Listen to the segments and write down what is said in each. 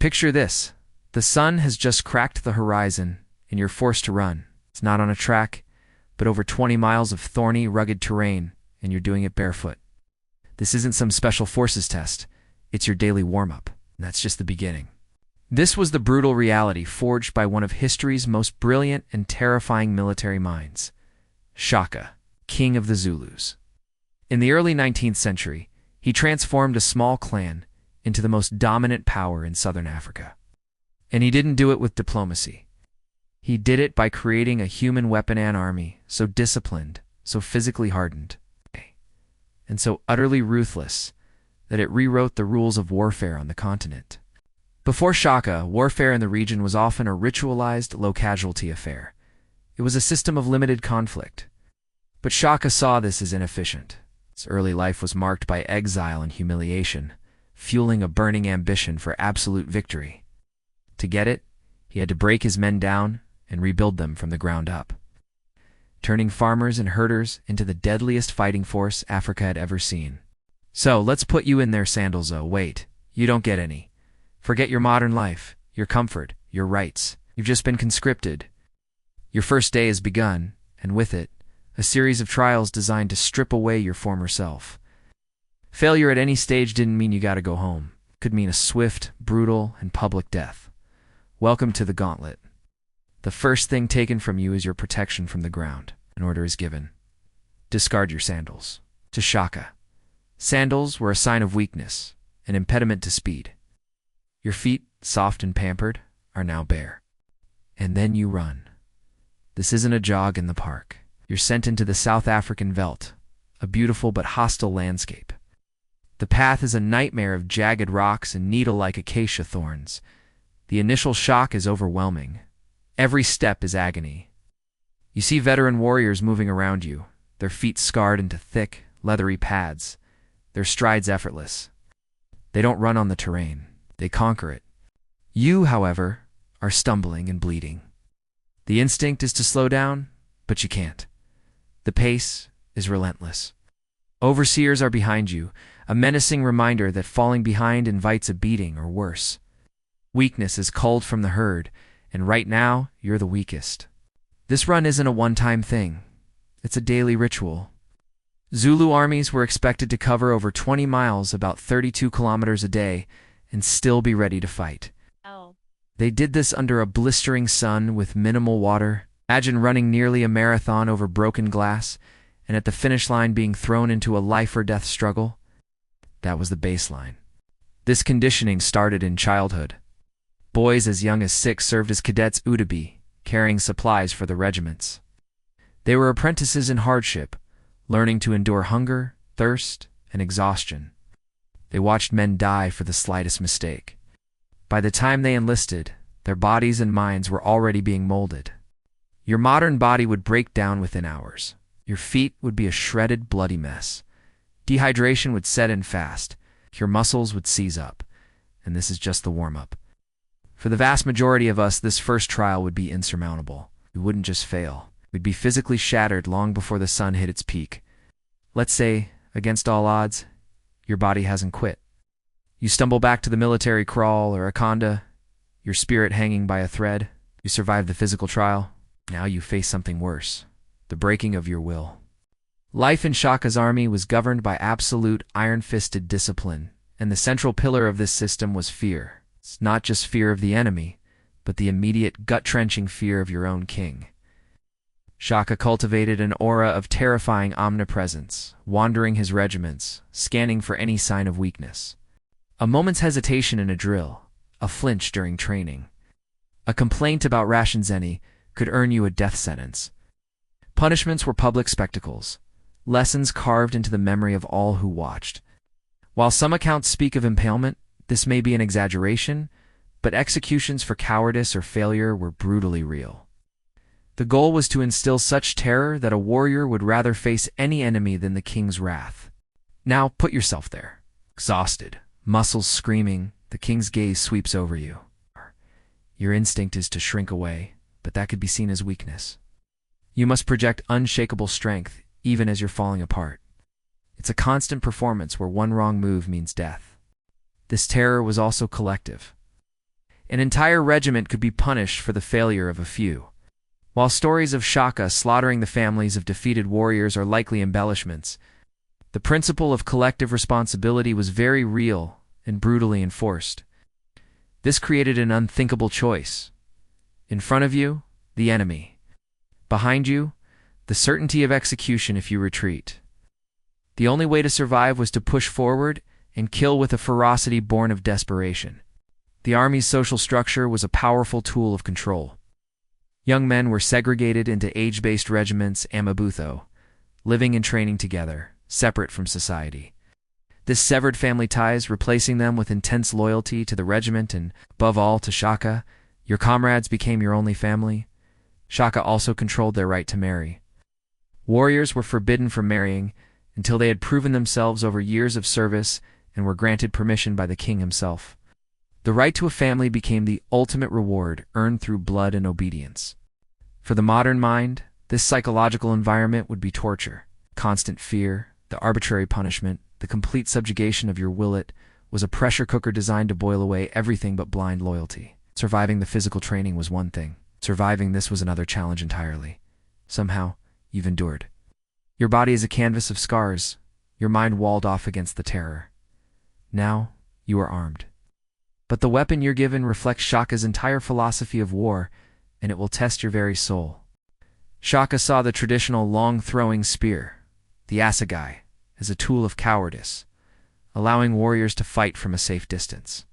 Picture this. The sun has just cracked the horizon, and you're forced to run. It's not on a track, but over 20 miles of thorny, rugged terrain, and you're doing it barefoot. This isn't some special forces test. It's your daily warm-up, and that's just the beginning. This was the brutal reality forged by one of history's most brilliant and terrifying military minds, Shaka, king of the Zulus. In the early 19th century, he transformed a small clan into the most dominant power in southern Africa. And he didn't do it with diplomacy. He did it by creating a human weapon and army so disciplined, so physically hardened, and so utterly ruthless that it rewrote the rules of warfare on the continent. Before Shaka, warfare in the region was often a ritualized, low-casualty affair. It was a system of limited conflict. But Shaka saw this as inefficient. His early life was marked by exile and humiliation, fueling a burning ambition for absolute victory. To get it, he had to break his men down and rebuild them from the ground up, turning farmers and herders into the deadliest fighting force Africa had ever seen. So, let's put you in their sandals. Oh, wait, you don't get any. Forget your modern life, your comfort, your rights. You've just been conscripted. Your first day has begun, and with it, a series of trials designed to strip away your former self. Failure at any stage didn't mean you gotta go home. It could mean a swift, brutal, and public death. Welcome to the gauntlet. The first thing taken from you is your protection from the ground. An order is given. Discard your sandals. To Shaka, sandals were a sign of weakness, an impediment to speed. Your feet, soft and pampered, are now bare. And then you run. This isn't a jog in the park. You're sent into the South African veldt, a beautiful but hostile landscape. The path is a nightmare of jagged rocks and needle-like acacia thorns. The initial shock is overwhelming. Every step is agony. You see veteran warriors moving around you, their feet scarred into thick, leathery pads, their strides effortless. They don't run on the terrain. They conquer it. You, however, are stumbling and bleeding. The instinct is to slow down, but you can't. The pace is relentless. Overseers are behind you, a menacing reminder that falling behind invites a beating or worse. Weakness is culled from the herd, and right now, you're the weakest. This run isn't a one-time thing. It's a daily ritual. Zulu armies were expected to cover over 20 miles, about 32 kilometers a day, and still be ready to fight. They did this under a blistering sun with minimal water. Imagine running nearly a marathon over broken glass, and at the finish line being thrown into a life-or-death struggle. That was the baseline. This conditioning started in childhood. Boys as young as 6 served as cadets Udabi, carrying supplies for the regiments. They were apprentices in hardship, learning to endure hunger, thirst, and exhaustion. They watched men die for the slightest mistake. By the time they enlisted, their bodies and minds were already being molded. Your modern body would break down within hours. Your feet would be a shredded, bloody mess. Dehydration would set in fast. Your muscles would seize up. And this is just the warm-up. For the vast majority of us, this first trial would be insurmountable. We wouldn't just fail. We'd be physically shattered long before the sun hit its peak. Let's say, against all odds, your body hasn't quit. You stumble back to the military crawl or a conda, your spirit hanging by a thread. You survive the physical trial. Now you face something worse, the breaking of your will. Life in Shaka's army was governed by absolute iron-fisted discipline, and the central pillar of this system was fear. It's not just fear of the enemy, but the immediate gut-trenching fear of your own king. Shaka cultivated an aura of terrifying omnipresence, wandering his regiments, scanning for any sign of weakness. A moment's hesitation in a drill, a flinch during training, a complaint about rations could earn you a death sentence. Punishments were public spectacles, lessons carved into the memory of all who watched. While some accounts speak of impalement, this may be an exaggeration, but executions for cowardice or failure were brutally real. The goal was to instill such terror that a warrior would rather face any enemy than the king's wrath. Now put yourself there, exhausted, muscles screaming, the king's gaze sweeps over you. Your instinct is to shrink away, but that could be seen as weakness. You must project unshakable strength, even as you're falling apart. It's a constant performance where one wrong move means death. This terror was also collective. An entire regiment could be punished for the failure of a few. While stories of Shaka slaughtering the families of defeated warriors are likely embellishments, the principle of collective responsibility was very real and brutally enforced. This created an unthinkable choice. In front of you, the enemy. Behind you, the certainty of execution if you retreat. The only way to survive was to push forward and kill with a ferocity born of desperation. The army's social structure was a powerful tool of control. Young men were segregated into age-based regiments amabutho, living and training together, separate from society. This severed family ties, replacing them with intense loyalty to the regiment and, above all, to Shaka. Your comrades became your only family. Shaka also controlled their right to marry. Warriors were forbidden from marrying until they had proven themselves over years of service and were granted permission by the king himself. The right to a family became the ultimate reward earned through blood and obedience. For the modern mind, this psychological environment would be torture. Constant fear, the arbitrary punishment, the complete subjugation of your willet was a pressure cooker designed to boil away everything but blind loyalty. Surviving the physical training was one thing. Surviving this was another challenge entirely. Somehow, you've endured. Your body is a canvas of scars, your mind walled off against the terror. Now, you are armed. But the weapon you're given reflects Shaka's entire philosophy of war, and it will test your very soul. Shaka saw the traditional long-throwing spear, the assegai, as a tool of cowardice, allowing warriors to fight from a safe distance.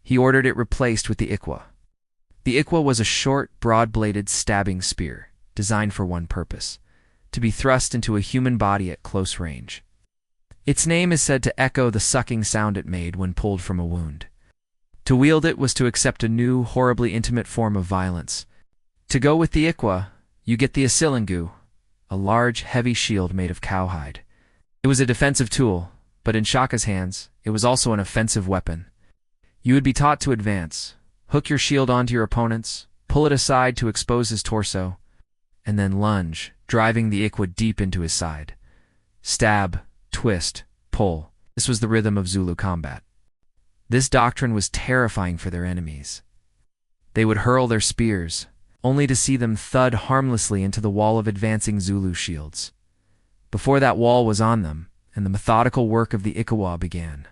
He ordered it replaced with the ikwa. The ikwa was a short, broad-bladed stabbing spear, designed for one purpose: to be thrust into a human body at close range. Its name is said to echo the sucking sound it made when pulled from a wound. To wield it was to accept a new, horribly intimate form of violence. To go with the ikwa, you get the asilingu, a large, heavy shield made of cowhide. It was a defensive tool, but in Shaka's hands, it was also an offensive weapon. You would be taught to advance, hook your shield onto your opponents, pull it aside to expose his torso, and then lunge, driving the ikwa deep into his side. Stab, twist, pull. This was the rhythm of Zulu combat. This doctrine was terrifying for their enemies. They would hurl their spears, only to see them thud harmlessly into the wall of advancing Zulu shields. Before that wall was on them, and the methodical work of the ikawa began.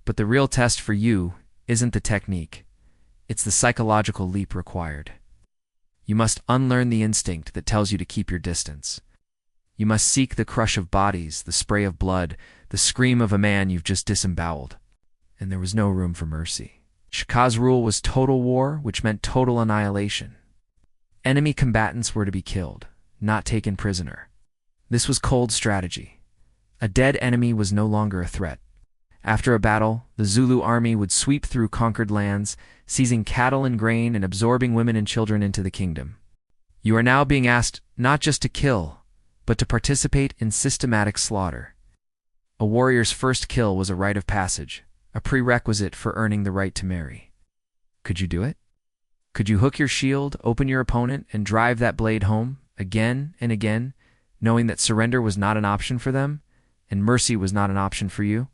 But the real test for you isn't the technique. It's the psychological leap required. You must unlearn the instinct that tells you to keep your distance. You must seek the crush of bodies, the spray of blood, the scream of a man you've just disemboweled. And there was no room for mercy. Shaka's rule was total war, which meant total annihilation. Enemy combatants were to be killed, not taken prisoner. This was cold strategy. A dead enemy was no longer a threat. After a battle, the Zulu army would sweep through conquered lands, seizing cattle and grain and absorbing women and children into the kingdom. You are now being asked not just to kill, but to participate in systematic slaughter. A warrior's first kill was a rite of passage, a prerequisite for earning the right to marry. Could you do it? Could you hook your shield, open your opponent, and drive that blade home, again and again, knowing that surrender was not an option for them, and mercy was not an option for you?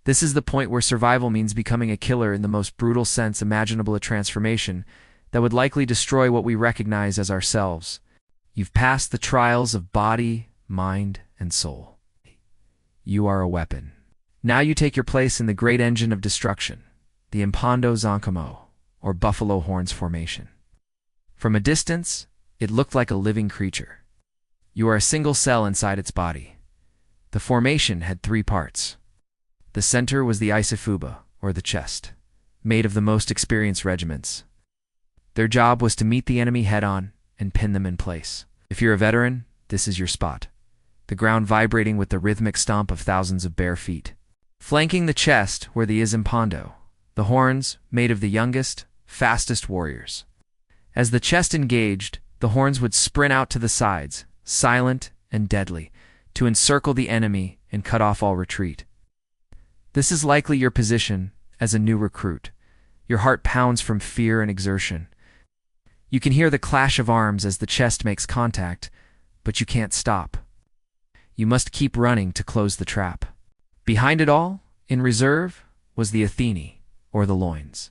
This is the point where survival means becoming a killer in the most brutal sense imaginable, a transformation that would likely destroy what we recognize as ourselves. You've passed the trials of body, mind, and soul. You are a weapon. Now you take your place in the great engine of destruction, the Impondo Zonkomo, or Buffalo Horns Formation. From a distance, it looked like a living creature. You are a single cell inside its body. The formation had 3 parts. The center was the Isifuba, or the chest, made of the most experienced regiments. Their job was to meet the enemy head-on and pin them in place. If you're a veteran, this is your spot, the ground vibrating with the rhythmic stomp of thousands of bare feet. Flanking the chest were the Izimpondo, the horns made of the youngest, fastest warriors. As the chest engaged, the horns would sprint out to the sides, silent and deadly, to encircle the enemy and cut off all retreat. This is likely your position as a new recruit. Your heart pounds from fear and exertion. You can hear the clash of arms as the chest makes contact, but you can't stop. You must keep running to close the trap. Behind it all, in reserve, was the Athene, or the loins.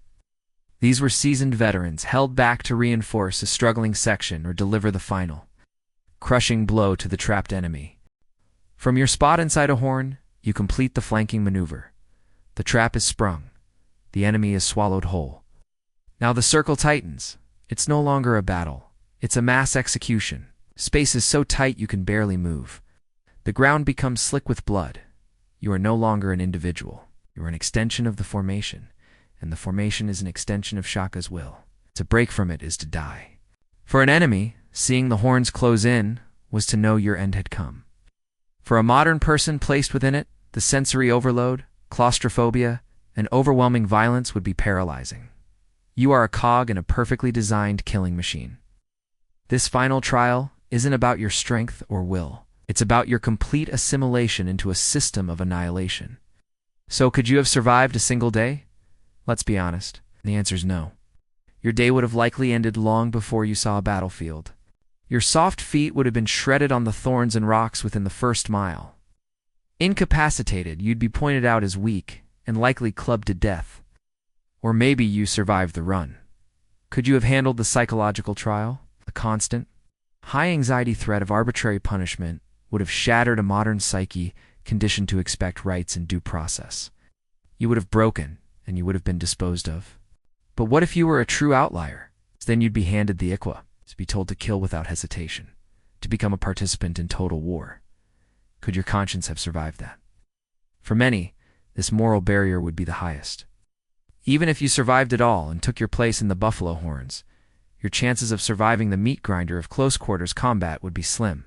These were seasoned veterans held back to reinforce a struggling section or deliver the final, crushing blow to the trapped enemy. From your spot inside a horn, you complete the flanking maneuver. The trap is sprung. The enemy is swallowed whole. Now the circle tightens. It's no longer a battle. It's a mass execution. Space is so tight you can barely move. The ground becomes slick with blood. You are no longer an individual. You are an extension of the formation, and the formation is an extension of Shaka's will. To break from it is to die. For an enemy, seeing the horns close in was to know your end had come. For a modern person placed within it, the sensory overload, claustrophobia, and overwhelming violence would be paralyzing. You are a cog in a perfectly designed killing machine. This final trial isn't about your strength or will. It's about your complete assimilation into a system of annihilation. So could you have survived a single day? Let's be honest. The answer's no. Your day would have likely ended long before you saw a battlefield. Your soft feet would have been shredded on the thorns and rocks within the first mile. Incapacitated, you'd be pointed out as weak and likely clubbed to death. Or maybe you survived the run. Could you have handled the psychological trial? The constant, high-anxiety threat of arbitrary punishment would have shattered a modern psyche conditioned to expect rights and due process. You would have broken, and you would have been disposed of. But what if you were a true outlier? Then you'd be handed the Iqua, to be told to kill without hesitation, to become a participant in total war. Could your conscience have survived that? For many, this moral barrier would be the highest. Even if you survived it all and took your place in the buffalo horns, your chances of surviving the meat grinder of close-quarters combat would be slim.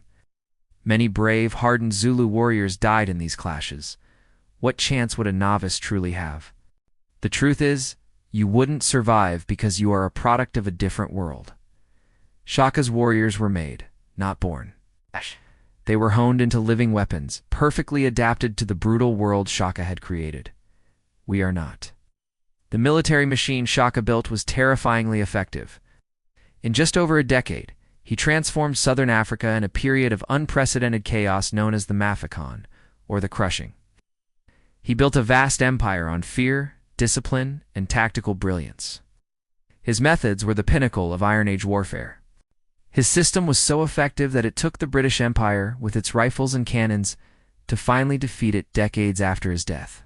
Many brave, hardened Zulu warriors died in these clashes. What chance would a novice truly have? The truth is, you wouldn't survive because you are a product of a different world. Shaka's warriors were made, not born. They were honed into living weapons, perfectly adapted to the brutal world Shaka had created. We are not. The military machine Shaka built was terrifyingly effective. In just over a decade, he transformed southern Africa in a period of unprecedented chaos known as the Mafikon, or the Crushing. He built a vast empire on fear, discipline, and tactical brilliance. His methods were the pinnacle of Iron Age warfare. His system was so effective that it took the British Empire, with its rifles and cannons, to finally defeat it decades after his death.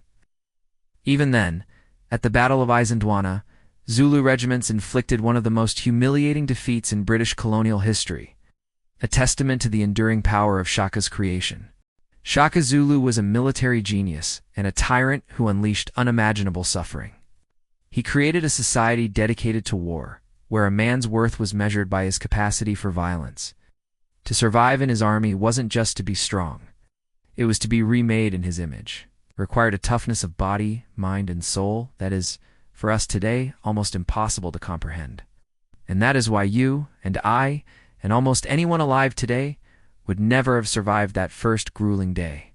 Even then, at the Battle of Isandlwana, Zulu regiments inflicted one of the most humiliating defeats in British colonial history, a testament to the enduring power of Shaka's creation. Shaka Zulu was a military genius and a tyrant who unleashed unimaginable suffering. He created a society dedicated to war, where a man's worth was measured by his capacity for violence. To survive in his army wasn't just to be strong. It was to be remade in his image. It required a toughness of body, mind, and soul that is, for us today, almost impossible to comprehend. And that is why you and I, and almost anyone alive today, would never have survived that first grueling day.